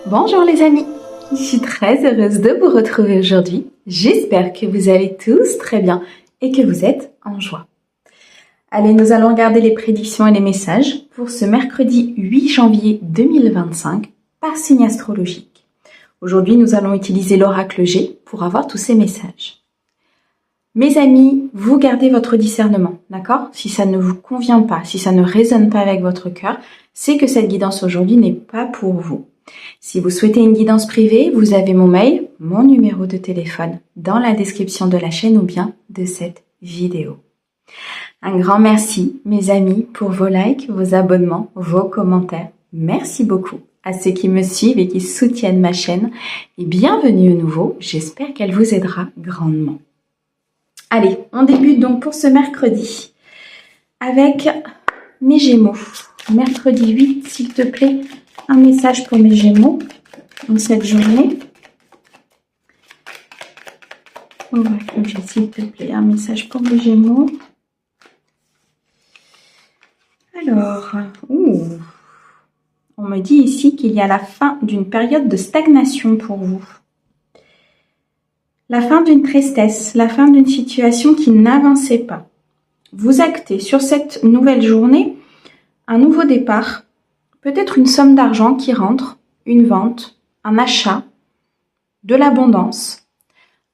Bonjour les amis, je suis très heureuse de vous retrouver aujourd'hui. J'espère que vous allez tous très bien et que vous êtes en joie. Allez, nous allons regarder les prédictions et les messages pour ce mercredi 8 janvier 2025 par signe astrologique. Aujourd'hui, nous allons utiliser l'oracle G pour avoir tous ces messages. Mes amis, vous gardez votre discernement, d'accord? Si ça ne vous convient pas, si ça ne résonne pas avec votre cœur, c'est que cette guidance aujourd'hui n'est pas pour vous. Si vous souhaitez une guidance privée, vous avez mon mail, mon numéro de téléphone dans la description de la chaîne ou bien de cette vidéo. Un grand merci, mes amis, pour vos likes, vos abonnements, vos commentaires. Merci beaucoup à ceux qui me suivent et qui soutiennent ma chaîne. Et bienvenue au nouveau, j'espère qu'elle vous aidera grandement. Allez, on débute donc pour ce mercredi avec mes Gémeaux. Mercredi 8, s'il te plaît, un message pour mes Gémeaux dans cette journée. S'il te plaît, un message pour mes Gémeaux. Alors, on me dit ici qu'il y a la fin d'une période de stagnation pour vous. La fin d'une tristesse, la fin d'une situation qui n'avançait pas. Vous actez sur cette nouvelle journée un nouveau départ, peut-être une somme d'argent qui rentre, une vente, un achat, de l'abondance,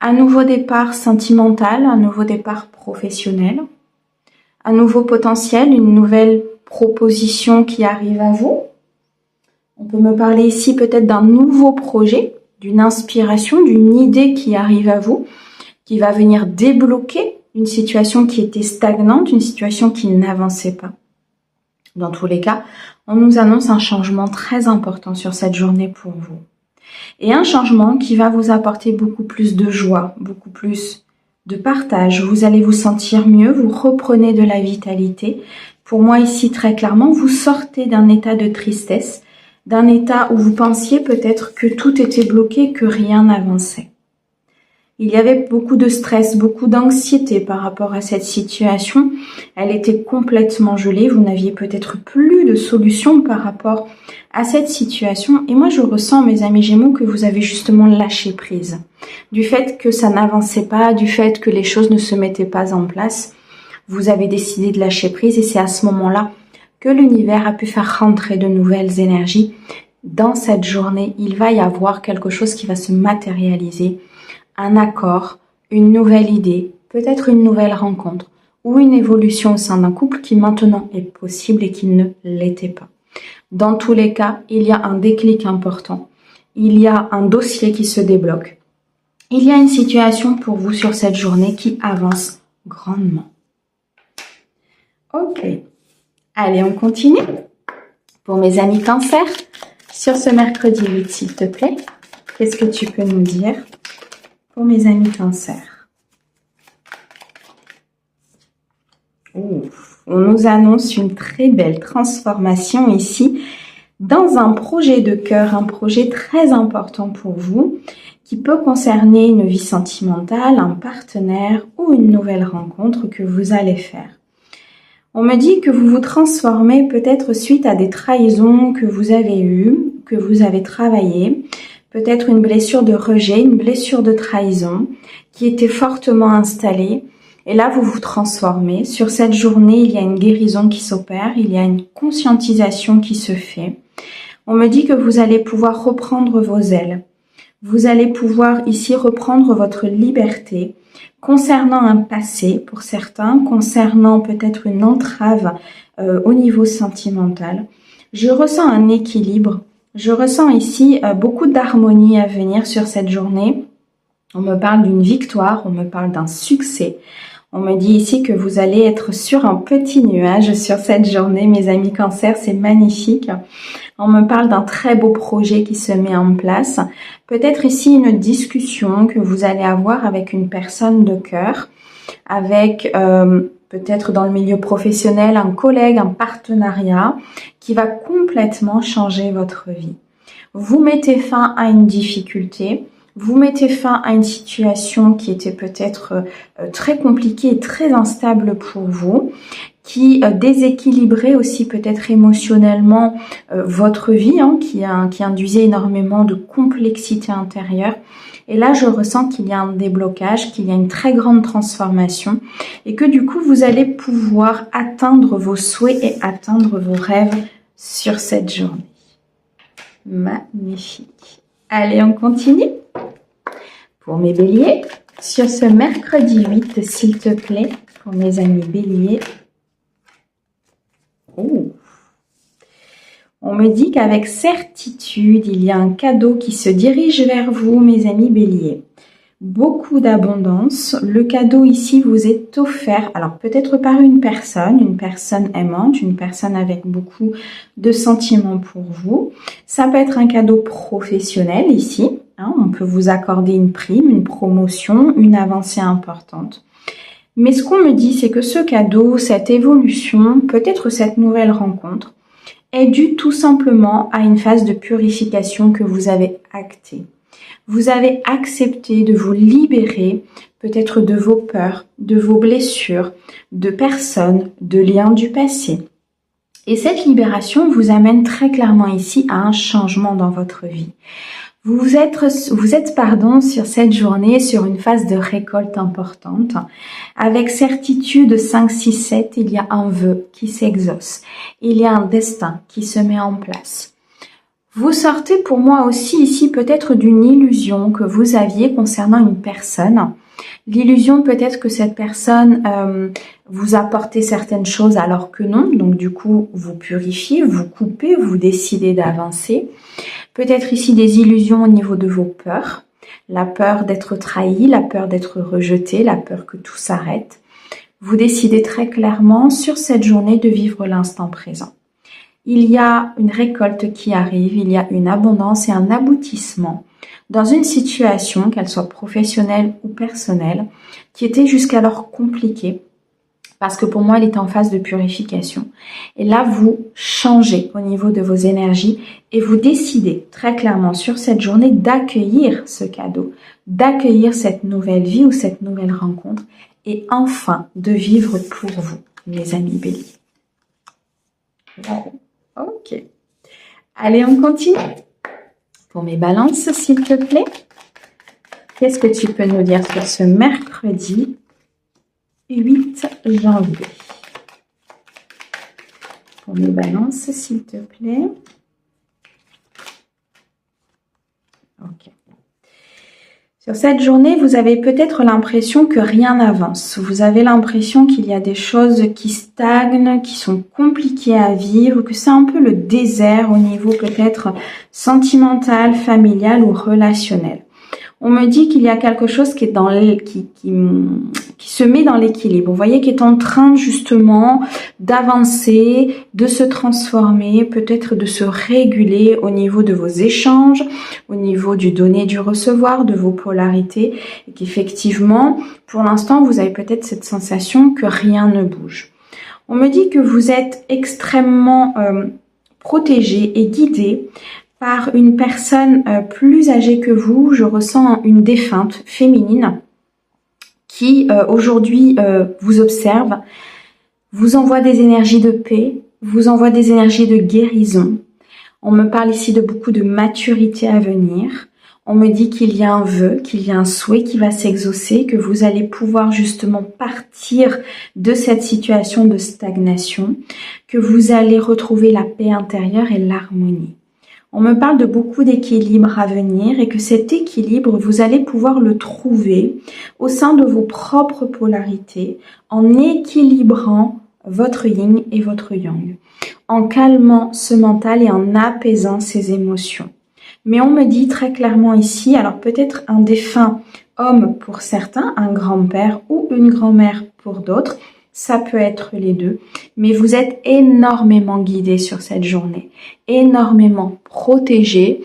un nouveau départ sentimental, un nouveau départ professionnel, un nouveau potentiel, une nouvelle proposition qui arrive à vous. On peut me parler ici peut-être d'un nouveau projet, d'une inspiration, d'une idée qui arrive à vous, qui va venir débloquer une situation qui était stagnante, une situation qui n'avançait pas. Dans tous les cas, on nous annonce un changement très important sur cette journée pour vous. Et un changement qui va vous apporter beaucoup plus de joie, beaucoup plus de partage. Vous allez vous sentir mieux, vous reprenez de la vitalité. Pour moi ici, très clairement, vous sortez d'un état de tristesse, d'un état où vous pensiez peut-être que tout était bloqué, que rien n'avançait. Il y avait beaucoup de stress, beaucoup d'anxiété par rapport à cette situation. Elle était complètement gelée. Vous n'aviez peut-être plus de solution par rapport à cette situation. Et moi, je ressens, mes amis Gémeaux, que vous avez justement lâché prise. Du fait que ça n'avançait pas, du fait que les choses ne se mettaient pas en place, vous avez décidé de lâcher prise. Et c'est à ce moment-là que l'univers a pu faire rentrer de nouvelles énergies. Dans cette journée, il va y avoir quelque chose qui va se matérialiser. Un accord, une nouvelle idée, peut-être une nouvelle rencontre ou une évolution au sein d'un couple qui maintenant est possible et qui ne l'était pas. Dans tous les cas, il y a un déclic important. Il y a un dossier qui se débloque. Il y a une situation pour vous sur cette journée qui avance grandement. Ok. Allez, on continue. Pour mes amis Cancer, sur ce mercredi 8, s'il te plaît, qu'est-ce que tu peux nous dire pour mes amis Cancer? On nous annonce une très belle transformation ici dans un projet de cœur, un projet très important pour vous qui peut concerner une vie sentimentale, un partenaire ou une nouvelle rencontre que vous allez faire. On me dit que vous vous transformez peut-être suite à des trahisons que vous avez eues, que vous avez travaillées, peut-être une blessure de rejet, une blessure de trahison qui était fortement installée. Et là, vous vous transformez. Sur cette journée, il y a une guérison qui s'opère, il y a une conscientisation qui se fait. On me dit que vous allez pouvoir reprendre vos ailes. Vous allez pouvoir ici reprendre votre liberté concernant un passé pour certains, concernant peut-être une entrave au niveau sentimental. Je ressens un équilibre. Je ressens ici beaucoup d'harmonie à venir sur cette journée. On me parle d'une victoire, on me parle d'un succès. On me dit ici que vous allez être sur un petit nuage sur cette journée, mes amis Cancer, c'est magnifique. On me parle d'un très beau projet qui se met en place. Peut-être ici une discussion que vous allez avoir avec une personne de cœur, avec peut-être dans le milieu professionnel, un collègue, un partenariat qui va complètement changer votre vie. Vous mettez fin à une difficulté, Vous mettez fin à une situation qui était peut-être très compliquée et très instable pour vous, qui déséquilibrait aussi peut-être émotionnellement votre vie, hein, qui induisait énormément de complexité intérieure. Et là, je ressens qu'il y a un déblocage, qu'il y a une très grande transformation et que du coup, vous allez pouvoir atteindre vos souhaits et atteindre vos rêves sur cette journée. Magnifique. Allez, on continue. Pour mes béliers, sur ce mercredi 8, s'il te plaît, pour mes amis béliers. Oh. On me dit qu'avec certitude, il y a un cadeau qui se dirige vers vous, mes amis béliers. Beaucoup d'abondance. Le cadeau ici vous est offert, alors peut-être par une personne aimante, une personne avec beaucoup de sentiments pour vous. Ça peut être un cadeau professionnel ici. Hein, on peut vous accorder une prime, une promotion, une avancée importante. Mais ce qu'on me dit, c'est que ce cadeau, cette évolution, peut-être cette nouvelle rencontre, est due tout simplement à une phase de purification que vous avez actée. Vous avez accepté de vous libérer peut-être de vos peurs, de vos blessures, de personnes, de liens du passé. Et cette libération vous amène très clairement ici à un changement dans votre vie. Vous êtes sur cette journée sur une phase de récolte importante. Avec certitude 5, 6, 7, il y a un vœu qui s'exauce. Il y a un destin qui se met en place. Vous sortez pour moi aussi ici peut-être d'une illusion que vous aviez concernant une personne. L'illusion peut-être que cette personne vous apportait certaines choses alors que non. Donc du coup, vous purifiez, vous coupez, vous décidez d'avancer. Peut-être ici des illusions au niveau de vos peurs. La peur d'être trahi, la peur d'être rejeté, la peur que tout s'arrête. Vous décidez très clairement sur cette journée de vivre l'instant présent. Il y a une récolte qui arrive, il y a une abondance et un aboutissement dans une situation, qu'elle soit professionnelle ou personnelle, qui était jusqu'alors compliquée, parce que pour moi, elle était en phase de purification. Et là, vous changez au niveau de vos énergies et vous décidez très clairement sur cette journée d'accueillir ce cadeau, d'accueillir cette nouvelle vie ou cette nouvelle rencontre et enfin de vivre pour vous, mes amis béliers. Wow. Ok. Allez, on continue. Pour mes balances, s'il te plaît, qu'est-ce que tu peux nous dire sur ce mercredi 8 janvier? Pour mes balances, s'il te plaît. Ok. Sur cette journée, vous avez peut-être l'impression que rien n'avance. Vous avez l'impression qu'il y a des choses qui stagnent, qui sont compliquées à vivre, que c'est un peu le désert au niveau peut-être sentimental, familial ou relationnel. On me dit qu'il y a quelque chose qui est qui se met dans l'équilibre. Vous voyez, qui est en train justement d'avancer, de se transformer, peut-être de se réguler au niveau de vos échanges, au niveau du donner, du recevoir, de vos polarités. Et qu'effectivement, pour l'instant, vous avez peut-être cette sensation que rien ne bouge. On me dit que vous êtes extrêmement protégé et guidé par une personne plus âgée que vous. Je ressens une défunte féminine qui aujourd'hui vous observe, vous envoie des énergies de paix, vous envoie des énergies de guérison. On me parle ici de beaucoup de maturité à venir. On me dit qu'il y a un vœu, qu'il y a un souhait qui va s'exaucer, que vous allez pouvoir justement partir de cette situation de stagnation, que vous allez retrouver la paix intérieure et l'harmonie. On me parle de beaucoup d'équilibre à venir et que cet équilibre, vous allez pouvoir le trouver au sein de vos propres polarités en équilibrant votre yin et votre yang, en calmant ce mental et en apaisant ses émotions. Mais on me dit très clairement ici, alors peut-être un défunt homme pour certains, un grand-père ou une grand-mère pour d'autres, ça peut être les deux, mais vous êtes énormément guidé sur cette journée, énormément protégé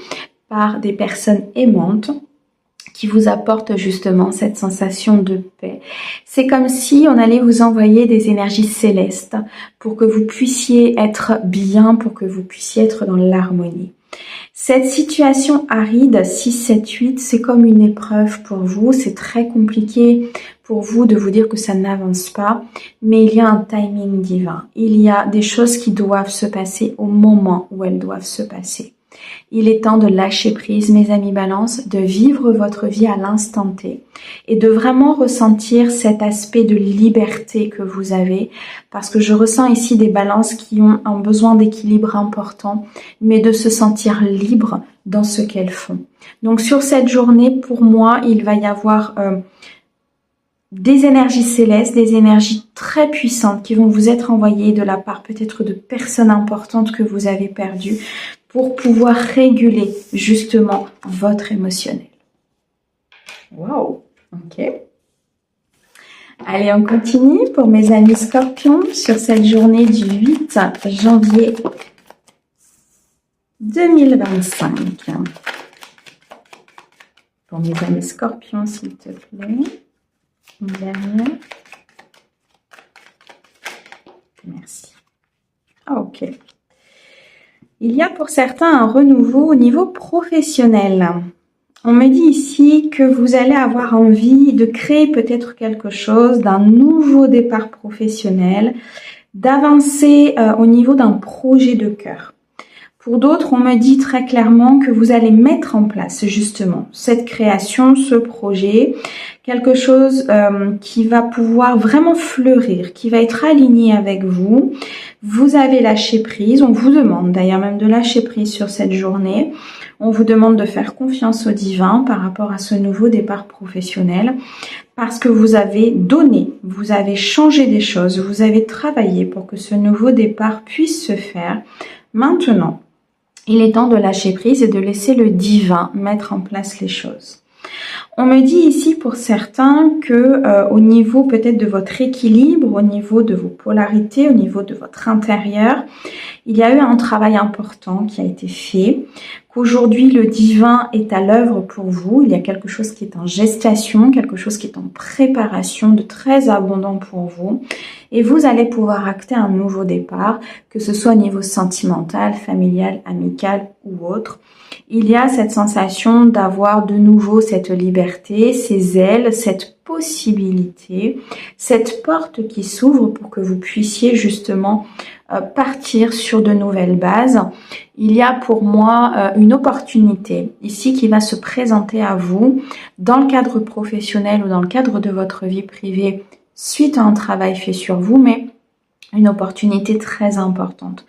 par des personnes aimantes qui vous apportent justement cette sensation de paix. C'est comme si on allait vous envoyer des énergies célestes pour que vous puissiez être bien, pour que vous puissiez être dans l'harmonie. Cette situation aride 6, 7, 8, c'est comme une épreuve pour vous. C'est très compliqué pour vous de vous dire que ça n'avance pas. Mais il y a un timing divin. Il y a des choses qui doivent se passer au moment où elles doivent se passer. Il est temps de lâcher prise, mes amis Balance, de vivre votre vie à l'instant T et de vraiment ressentir cet aspect de liberté que vous avez, parce que je ressens ici des Balances qui ont un besoin d'équilibre important, mais de se sentir libre dans ce qu'elles font. Donc sur cette journée, pour moi, il va y avoir des énergies célestes, des énergies très puissantes qui vont vous être envoyées de la part peut-être de personnes importantes que vous avez perdues, pour pouvoir réguler justement votre émotionnel. Waouh, ok. Allez, on continue pour mes amis Scorpions sur cette journée du 8 janvier 2025. Pour mes amis Scorpions, s'il te plaît. Une dernière. Merci. Ok. Il y a pour certains un renouveau au niveau professionnel. On me dit ici que vous allez avoir envie de créer peut-être quelque chose, d'un nouveau départ professionnel, d'avancer au niveau d'un projet de cœur. Pour d'autres, on me dit très clairement que vous allez mettre en place justement cette création, ce projet, quelque chose qui va pouvoir vraiment fleurir, qui va être aligné avec vous. Vous avez lâché prise, on vous demande d'ailleurs même de lâcher prise sur cette journée. On vous demande de faire confiance au divin par rapport à ce nouveau départ professionnel parce que vous avez donné, vous avez changé des choses, vous avez travaillé pour que ce nouveau départ puisse se faire. Maintenant, il est temps de lâcher prise et de laisser le divin mettre en place les choses. On me dit ici pour certains que au niveau peut-être de votre équilibre, au niveau de vos polarités, au niveau de votre intérieur, il y a eu un travail important qui a été fait, qu'aujourd'hui le divin est à l'œuvre pour vous. Il y a quelque chose qui est en gestation, quelque chose qui est en préparation de très abondant pour vous. Et vous allez pouvoir acter un nouveau départ, que ce soit au niveau sentimental, familial, amical ou autre. Il y a cette sensation d'avoir de nouveau cette liberté, ces ailes, cette possibilité, cette porte qui s'ouvre pour que vous puissiez justement partir sur de nouvelles bases. Il y a pour moi une opportunité ici qui va se présenter à vous dans le cadre professionnel ou dans le cadre de votre vie privée suite à un travail fait sur vous, mais une opportunité très importante.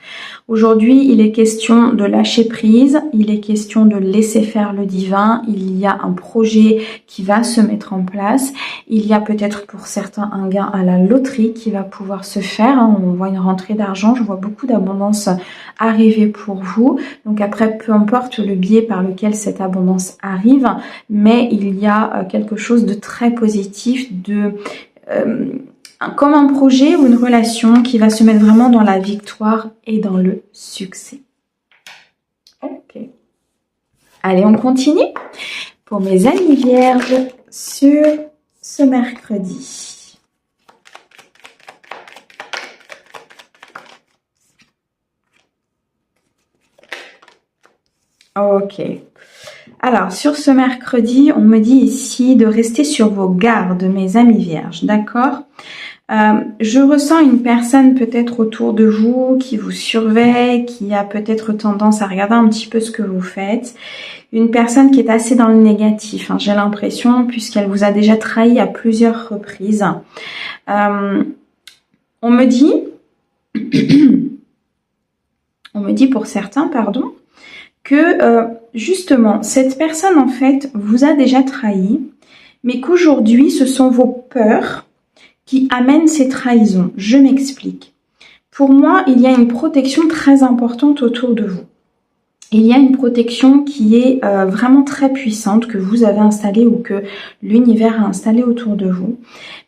Aujourd'hui, il est question de lâcher prise, il est question de laisser faire le divin, il y a un projet qui va se mettre en place, il y a peut-être pour certains un gain à la loterie qui va pouvoir se faire, on voit une rentrée d'argent, je vois beaucoup d'abondance arriver pour vous, donc après peu importe le biais par lequel cette abondance arrive, mais il y a quelque chose de très positif, comme un projet ou une relation qui va se mettre vraiment dans la victoire et dans le succès. Ok. Allez, on continue pour mes amis vierges sur ce mercredi. Ok. Alors, sur ce mercredi, on me dit ici de rester sur vos gardes, mes amis vierges, d'accord ? Je ressens une personne peut-être autour de vous qui vous surveille, qui a peut-être tendance à regarder un petit peu ce que vous faites. Une personne qui est assez dans le négatif, j'ai l'impression, puisqu'elle vous a déjà trahi à plusieurs reprises. On me dit pour certains, pardon, que justement, cette personne en fait vous a déjà trahi, mais qu'aujourd'hui, ce sont vos peurs qui amènent ces trahisons. Je m'explique. Pour moi, il y a une protection très importante autour de vous. Il y a une protection qui est vraiment très puissante que vous avez installée ou que l'univers a installée autour de vous.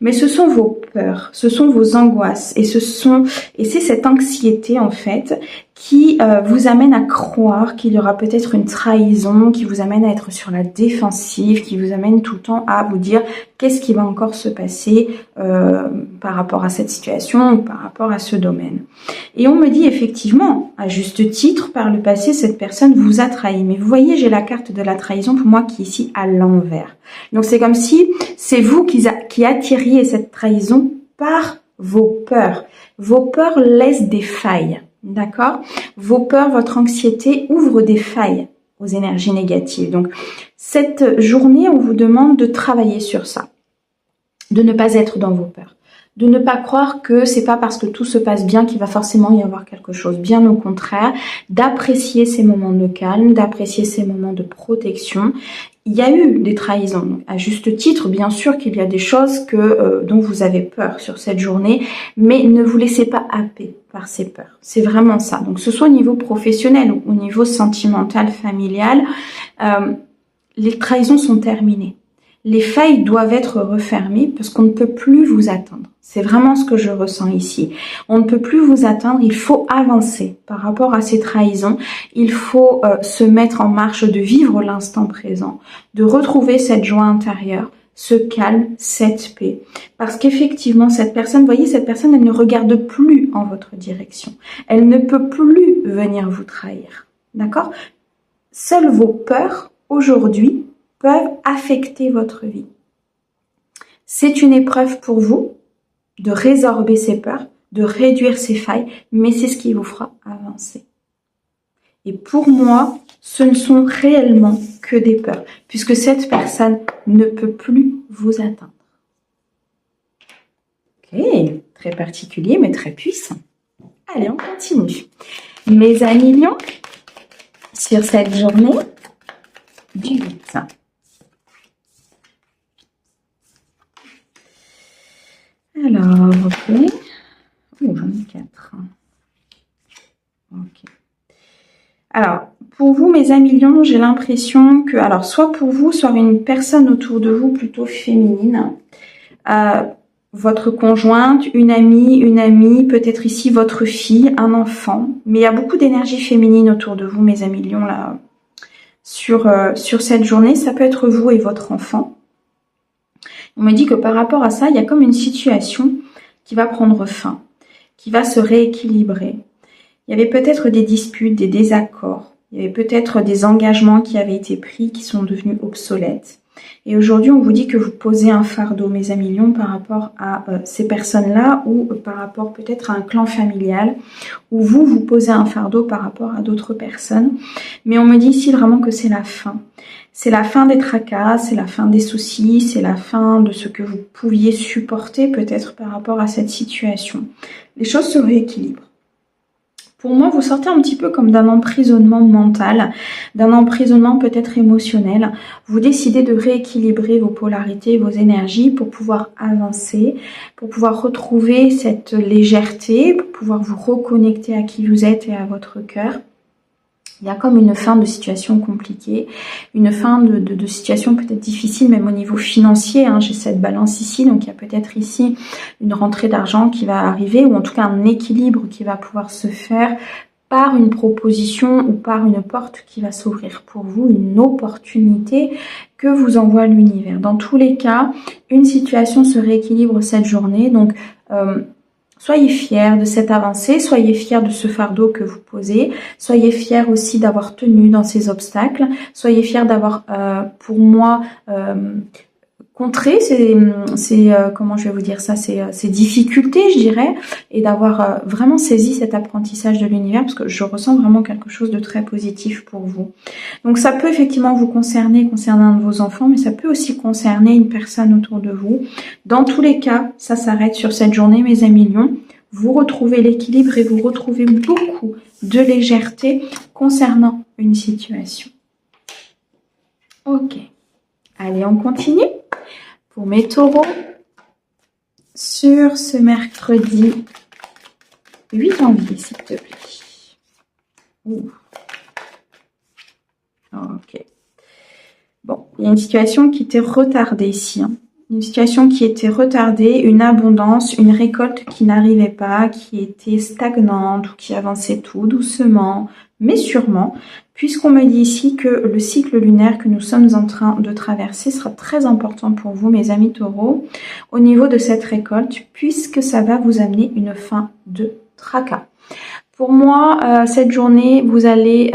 Mais ce sont vos peurs, ce sont vos angoisses et c'est cette anxiété en fait qui vous amène à croire qu'il y aura peut-être une trahison, qui vous amène à être sur la défensive, qui vous amène tout le temps à vous dire qu'est-ce qui va encore se passer par rapport à cette situation ou par rapport à ce domaine. Et on me dit effectivement, à juste titre, par le passé, cette personne vous a trahi. Mais vous voyez, j'ai la carte de la trahison pour moi qui est ici à l'envers. Donc c'est comme si c'est vous qui attiriez cette trahison par vos peurs. Vos peurs laissent des failles. D'accord? Vos peurs, votre anxiété ouvrent des failles aux énergies négatives. Donc, cette journée, on vous demande de travailler sur ça. De ne pas être dans vos peurs. De ne pas croire que c'est pas parce que tout se passe bien qu'il va forcément y avoir quelque chose. Bien au contraire, d'apprécier ces moments de calme, d'apprécier ces moments de protection. Il y a eu des trahisons, à juste titre, bien sûr qu'il y a des choses dont vous avez peur sur cette journée, mais ne vous laissez pas happer par ces peurs. C'est vraiment ça. Donc, que ce soit au niveau professionnel ou au niveau sentimental, familial, les trahisons sont terminées. Les failles doivent être refermées parce qu'on ne peut plus vous atteindre. C'est vraiment ce que je ressens ici. On ne peut plus vous atteindre, il faut avancer par rapport à ces trahisons. Il faut se mettre en marche, de vivre l'instant présent, de retrouver cette joie intérieure, ce calme, cette paix. Parce qu'effectivement, cette personne, vous voyez, cette personne, elle ne regarde plus en votre direction. Elle ne peut plus venir vous trahir. D'accord? Seules vos peurs, aujourd'hui, peuvent affecter votre vie. C'est une épreuve pour vous de résorber ces peurs, de réduire ces failles, mais c'est ce qui vous fera avancer. Et pour moi, ce ne sont réellement que des peurs, puisque cette personne ne peut plus vous atteindre. Ok, très particulier, mais très puissant. Allez, on continue. Mes amis lions, sur cette journée du 8. Alors, ok. Oh, j'en ai 4. Ok. Alors, pour vous, mes amis lions, j'ai l'impression que, alors, soit pour vous, soit une personne autour de vous plutôt féminine, votre conjointe, une amie, peut-être ici votre fille, un enfant, mais il y a beaucoup d'énergie féminine autour de vous, mes amis lions, là, sur cette journée. Ça peut être vous et votre enfant. On me dit que par rapport à ça, il y a comme une situation qui va prendre fin, qui va se rééquilibrer. Il y avait peut-être des disputes, des désaccords. Il y avait peut-être des engagements qui avaient été pris, qui sont devenus obsolètes. Et aujourd'hui, on vous dit que vous posez un fardeau, mes amis lions, par rapport à ces personnes-là ou par rapport peut-être à un clan familial, où vous posez un fardeau par rapport à d'autres personnes. Mais on me dit ici vraiment que c'est la fin. C'est la fin des tracas, c'est la fin des soucis, c'est la fin de ce que vous pouviez supporter peut-être par rapport à cette situation. Les choses se rééquilibrent. Pour moi, vous sortez un petit peu comme d'un emprisonnement mental, d'un emprisonnement peut-être émotionnel. Vous décidez de rééquilibrer vos polarités, vos énergies pour pouvoir avancer, pour pouvoir retrouver cette légèreté, pour pouvoir vous reconnecter à qui vous êtes et à votre cœur. Il y a comme une fin de situation compliquée, une fin de situation peut-être difficile, même au niveau financier. J'ai cette balance ici, donc il y a peut-être ici une rentrée d'argent qui va arriver, ou en tout cas un équilibre qui va pouvoir se faire par une proposition ou par une porte qui va s'ouvrir pour vous, une opportunité que vous envoie l'univers. Dans tous les cas, une situation se rééquilibre cette journée, donc soyez fiers de cette avancée, soyez fiers de ce fardeau que vous posez, soyez fiers aussi d'avoir tenu dans ces obstacles, soyez fiers d'avoir, pour moi, contré comment je vais vous dire ça, ces difficultés, je dirais, et d'avoir vraiment saisi cet apprentissage de l'univers, parce que je ressens vraiment quelque chose de très positif pour vous. Donc ça peut effectivement vous concerner un de vos enfants, mais ça peut aussi concerner une personne autour de vous. Dans tous les cas, ça s'arrête sur cette journée, mes amis lions. Vous retrouvez l'équilibre et vous retrouvez beaucoup de légèreté concernant une situation. Ok. Allez, on continue. Pour mes taureaux, sur ce mercredi 8 janvier, s'il te plaît. Ouh. Ok. Bon, il y a une situation qui était retardée ici. une situation qui était retardée, une abondance, une récolte qui n'arrivait pas, qui était stagnante ou qui avançait tout doucement, mais sûrement, puisqu'on me dit ici que le cycle lunaire que nous sommes en train de traverser sera très important pour vous, mes amis taureaux, au niveau de cette récolte, puisque ça va vous amener une fin de tracas. Pour moi, cette journée, vous allez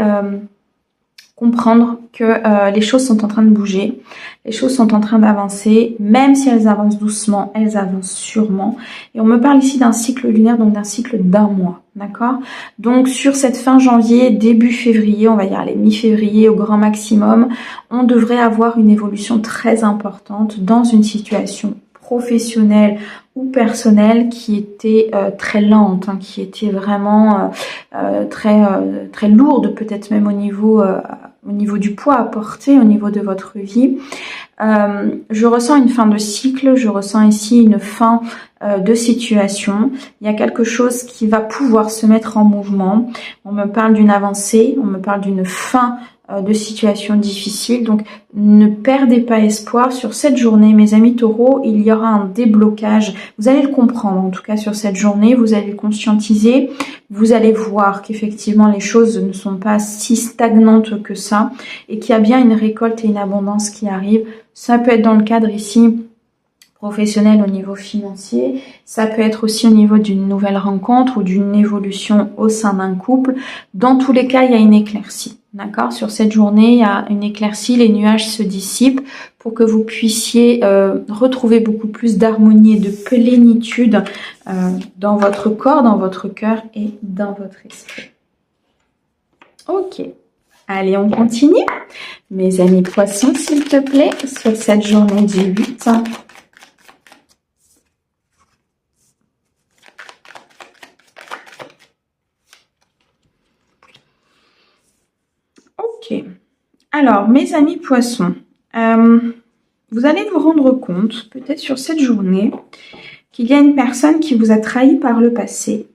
comprendre que les choses sont en train de bouger, les choses sont en train d'avancer, même si elles avancent doucement, elles avancent sûrement. Et on me parle ici d'un cycle lunaire, donc d'un cycle d'un mois, d'accord? Donc sur cette fin janvier, début février, on va dire les mi-février au grand maximum, on devrait avoir une évolution très importante dans une situation professionnelle ou personnelle qui était très lente, hein, qui était vraiment très lourde, peut-être même au niveau du poids à porter, au niveau de votre vie. Je ressens une fin de cycle, je ressens ici une fin de situation. Il y a quelque chose qui va pouvoir se mettre en mouvement. On me parle d'une avancée, on me parle d'une fin de situation difficile. Donc, ne perdez pas espoir. Sur cette journée, mes amis taureaux, il y aura un déblocage. Vous allez le comprendre, en tout cas, sur cette journée. Vous allez le conscientiser. Vous allez voir qu'effectivement, les choses ne sont pas si stagnantes que ça et qu'il y a bien une récolte et une abondance qui arrivent. Ça peut être dans le cadre ici professionnel au niveau financier, ça peut être aussi au niveau d'une nouvelle rencontre ou d'une évolution au sein d'un couple. Dans tous les cas, il y a une éclaircie. D'accord? Sur cette journée, il y a une éclaircie, les nuages se dissipent pour que vous puissiez retrouver beaucoup plus d'harmonie et de plénitude dans votre corps, dans votre cœur et dans votre esprit. Ok. Allez, on continue. Mes amis poissons, s'il te plaît, sur cette journée du 8. Ok. Alors, mes amis poissons, vous allez vous rendre compte, peut-être sur cette journée, qu'il y a une personne qui vous a trahi par le passé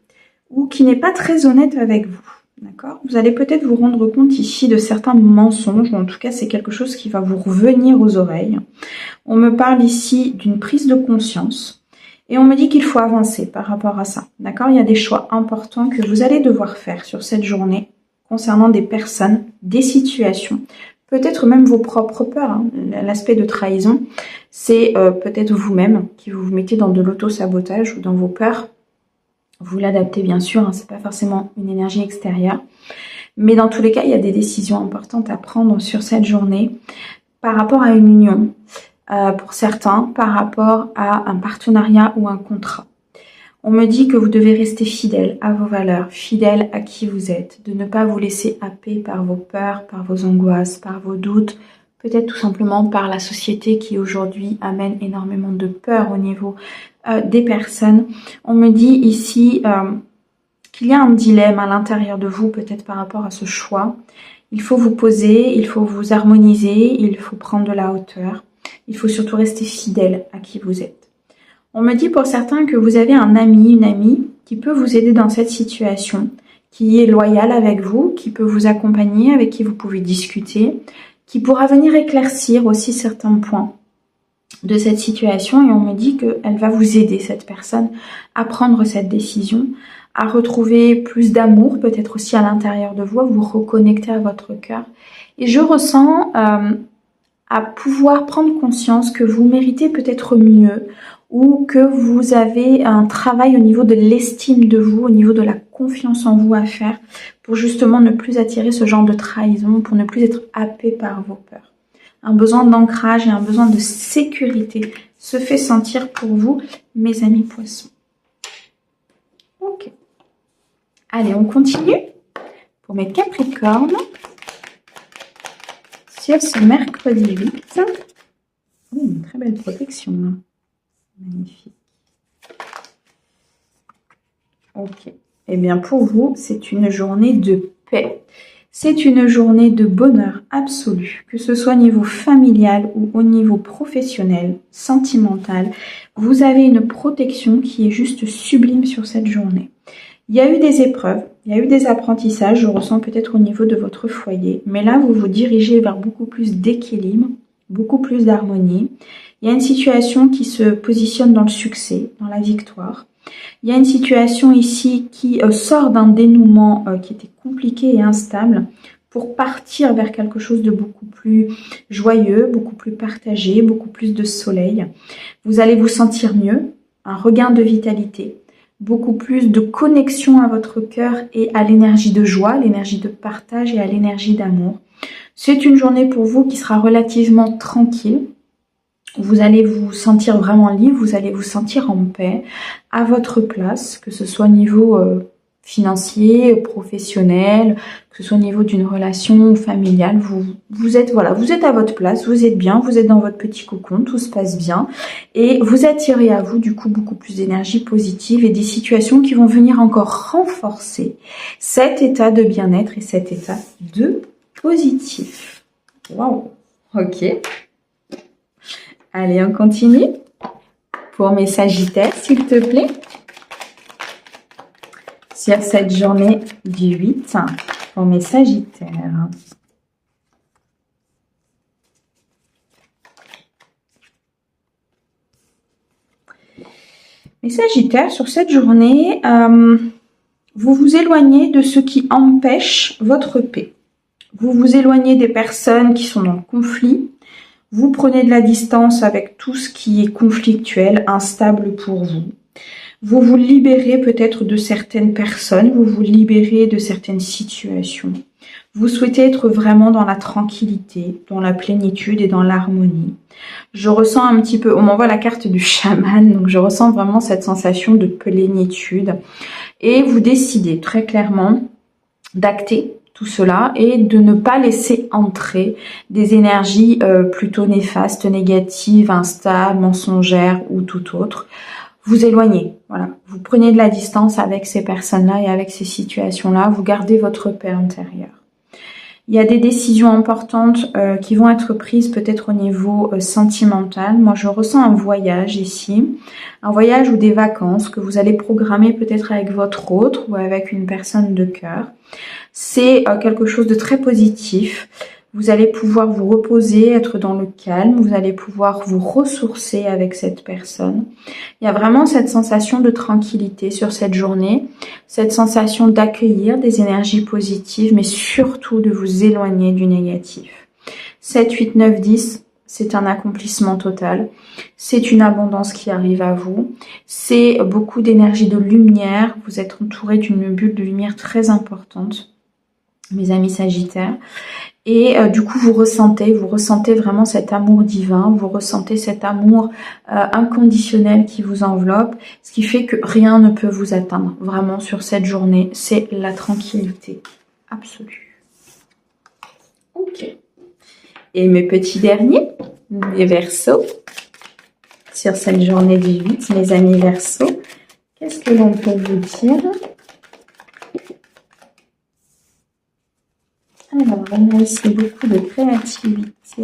ou qui n'est pas très honnête avec vous. D'accord? Vous allez peut-être vous rendre compte ici de certains mensonges, ou en tout cas c'est quelque chose qui va vous revenir aux oreilles. On me parle ici d'une prise de conscience et on me dit qu'il faut avancer par rapport à ça. D'accord? Il y a des choix importants que vous allez devoir faire sur cette journée concernant des personnes, des situations, peut-être même vos propres peurs. Hein. L'aspect de trahison, c'est peut-être vous-même qui vous mettez dans de l'auto-sabotage ou dans vos peurs. Vous l'adaptez bien sûr, hein, c'est pas forcément une énergie extérieure. Mais dans tous les cas, il y a des décisions importantes à prendre sur cette journée par rapport à une union, pour certains, par rapport à un partenariat ou un contrat. On me dit que vous devez rester fidèle à vos valeurs, fidèle à qui vous êtes, de ne pas vous laisser happer par vos peurs, par vos angoisses, par vos doutes, peut-être tout simplement par la société qui aujourd'hui amène énormément de peur au niveau des personnes. On me dit ici qu'il y a un dilemme à l'intérieur de vous, peut-être par rapport à ce choix. Il faut vous poser, il faut vous harmoniser, il faut prendre de la hauteur. Il faut surtout rester fidèle à qui vous êtes. On me dit pour certains que vous avez un ami, une amie qui peut vous aider dans cette situation, qui est loyal avec vous, qui peut vous accompagner, avec qui vous pouvez discuter, qui pourra venir éclaircir aussi certains points de cette situation. Et on me dit qu'elle va vous aider, cette personne, à prendre cette décision, à retrouver plus d'amour, peut-être aussi à l'intérieur de vous, à vous reconnecter à votre cœur. Et je ressens à pouvoir prendre conscience que vous méritez peut-être mieux, ou que vous avez un travail au niveau de l'estime de vous, au niveau de la confiance en vous à faire, pour justement ne plus attirer ce genre de trahison, pour ne plus être happé par vos peurs. Un besoin d'ancrage et un besoin de sécurité se fait sentir pour vous, mes amis poissons. Ok. Allez, on continue pour mes capricornes. Sur ce mercredi 8. Une très belle protection. Hein. Magnifique. Ok. Eh bien, pour vous, c'est une journée de paix. C'est une journée de bonheur absolu, que ce soit au niveau familial ou au niveau professionnel, sentimental. Vous avez une protection qui est juste sublime sur cette journée. Il y a eu des épreuves, il y a eu des apprentissages, je ressens peut-être au niveau de votre foyer. Mais là, vous vous dirigez vers beaucoup plus d'équilibre, beaucoup plus d'harmonie. Il y a une situation qui se positionne dans le succès, dans la victoire. Il y a une situation ici qui sort d'un dénouement qui était compliqué et instable pour partir vers quelque chose de beaucoup plus joyeux, beaucoup plus partagé, beaucoup plus de soleil. Vous allez vous sentir mieux, un regain de vitalité, beaucoup plus de connexion à votre cœur et à l'énergie de joie, l'énergie de partage et à l'énergie d'amour. C'est une journée pour vous qui sera relativement tranquille. Vous allez vous sentir vraiment libre, vous allez vous sentir en paix, à votre place, que ce soit au niveau financier, professionnel, que ce soit au niveau d'une relation familiale. Vous êtes à votre place, vous êtes bien, vous êtes dans votre petit cocon, tout se passe bien. Et vous attirez à vous du coup beaucoup plus d'énergie positive et des situations qui vont venir encore renforcer cet état de bien-être et cet état de positif. Waouh, ok. Allez, on continue. Pour mes Sagittaires, s'il te plaît. Sur cette journée du 8, pour mes Sagittaires. Mes Sagittaires, sur cette journée, vous vous éloignez de ce qui empêche votre paix. Vous vous éloignez des personnes qui sont dans le conflit. Vous prenez de la distance avec tout ce qui est conflictuel, instable pour vous. Vous vous libérez peut-être de certaines personnes, vous vous libérez de certaines situations. Vous souhaitez être vraiment dans la tranquillité, dans la plénitude et dans l'harmonie. Je ressens un petit peu, on m'envoie la carte du chaman, donc je ressens vraiment cette sensation de plénitude. Et vous décidez très clairement d'acter tout cela et de ne pas laisser entrer des énergies plutôt néfastes, négatives, instables, mensongères ou tout autre. Vous éloignez, voilà. Vous prenez de la distance avec ces personnes-là et avec ces situations-là. Vous gardez votre paix intérieure. Il y a des décisions importantes qui vont être prises peut-être au niveau sentimental. Moi, je ressens un voyage ici. Un voyage ou des vacances que vous allez programmer peut-être avec votre autre ou avec une personne de cœur. C'est quelque chose de très positif. Vous allez pouvoir vous reposer, être dans le calme. Vous allez pouvoir vous ressourcer avec cette personne. Il y a vraiment cette sensation de tranquillité sur cette journée. Cette sensation d'accueillir des énergies positives, mais surtout de vous éloigner du négatif. 7, 8, 9, 10, c'est un accomplissement total. C'est une abondance qui arrive à vous. C'est beaucoup d'énergie de lumière. Vous êtes entouré d'une bulle de lumière très importante, mes amis Sagittaires. Et du coup, vous ressentez vraiment cet amour divin, vous ressentez cet amour inconditionnel qui vous enveloppe, ce qui fait que rien ne peut vous atteindre. Vraiment, sur cette journée, c'est la tranquillité absolue. Ok. Et mes petits derniers, les Verseaux, sur cette journée du 8, mes amis Verseaux, qu'est-ce que l'on peut vous dire ? Alors, on a ici beaucoup de créativité.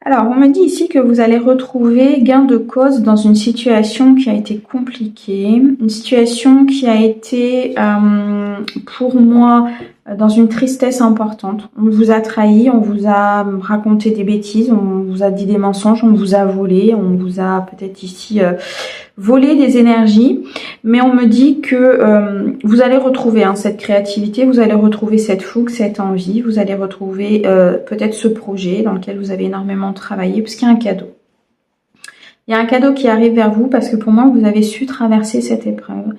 Alors, on me dit ici que vous allez retrouver gain de cause dans une situation qui a été compliquée, une situation qui a été, pour moi, dans une tristesse importante. On vous a trahi, on vous a raconté des bêtises, on vous a dit des mensonges, on vous a volé, on vous a peut-être ici volé des énergies. Mais on me dit que vous allez retrouver cette créativité, vous allez retrouver cette fougue, cette envie, vous allez retrouver peut-être ce projet dans lequel vous avez énormément travaillé, parce qu'il y a un cadeau. Il y a un cadeau qui arrive vers vous parce que pour moi, vous avez su traverser cette épreuve.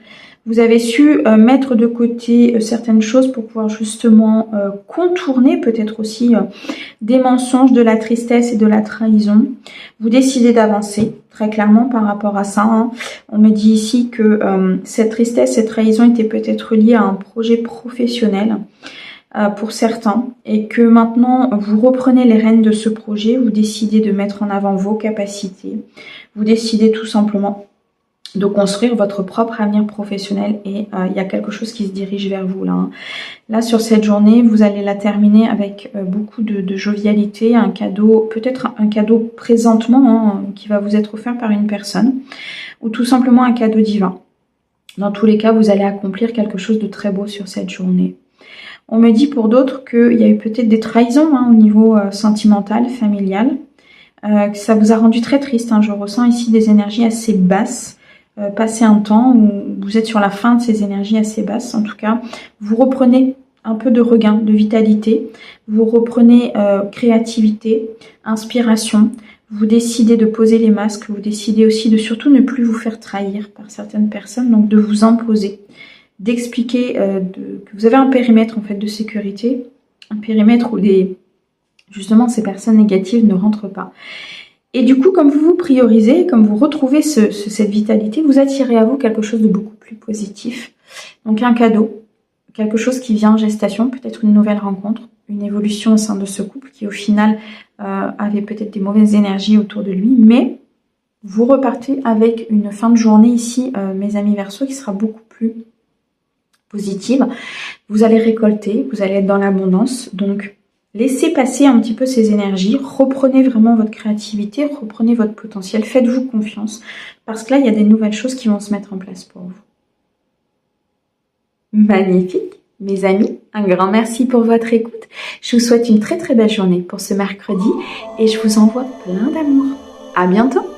Vous avez su mettre de côté certaines choses pour pouvoir justement contourner peut-être aussi des mensonges, de la tristesse et de la trahison. Vous décidez d'avancer très clairement par rapport à ça. On me dit ici que cette tristesse, cette trahison était peut-être liée à un projet professionnel pour certains et que maintenant vous reprenez les rênes de ce projet, vous décidez de mettre en avant vos capacités, vous décidez tout simplement de construire votre propre avenir professionnel et il y a quelque chose qui se dirige vers vous là. Là, sur cette journée, vous allez la terminer avec beaucoup de jovialité, un cadeau, peut-être un cadeau présentement qui va vous être offert par une personne ou tout simplement un cadeau divin. Dans tous les cas, vous allez accomplir quelque chose de très beau sur cette journée. On me dit pour d'autres qu'il y a eu peut-être des trahisons au niveau sentimental, familial, que ça vous a rendu très triste. Je ressens ici des énergies assez basses. Passer un temps où vous êtes sur la fin de ces énergies assez basses. En tout cas, vous reprenez un peu de regain, de vitalité. Vous reprenez créativité, inspiration. Vous décidez de poser les masques. Vous décidez aussi de surtout ne plus vous faire trahir par certaines personnes. Donc de vous imposer, d'expliquer que vous avez un périmètre en fait de sécurité. Un périmètre où justement ces personnes négatives ne rentrent pas. Et du coup, comme vous vous priorisez, comme vous retrouvez cette vitalité, vous attirez à vous quelque chose de beaucoup plus positif. Donc un cadeau, quelque chose qui vient en gestation, peut-être une nouvelle rencontre, une évolution au sein de ce couple qui au final avait peut-être des mauvaises énergies autour de lui, mais vous repartez avec une fin de journée ici, mes amis Verseaux, qui sera beaucoup plus positive. Vous allez récolter, vous allez être dans l'abondance, donc laissez passer un petit peu ces énergies, reprenez vraiment votre créativité, reprenez votre potentiel, faites-vous confiance, parce que là, il y a des nouvelles choses qui vont se mettre en place pour vous. Magnifique, mes amis, un grand merci pour votre écoute. Je vous souhaite une très très belle journée pour ce mercredi et je vous envoie plein d'amour. À bientôt.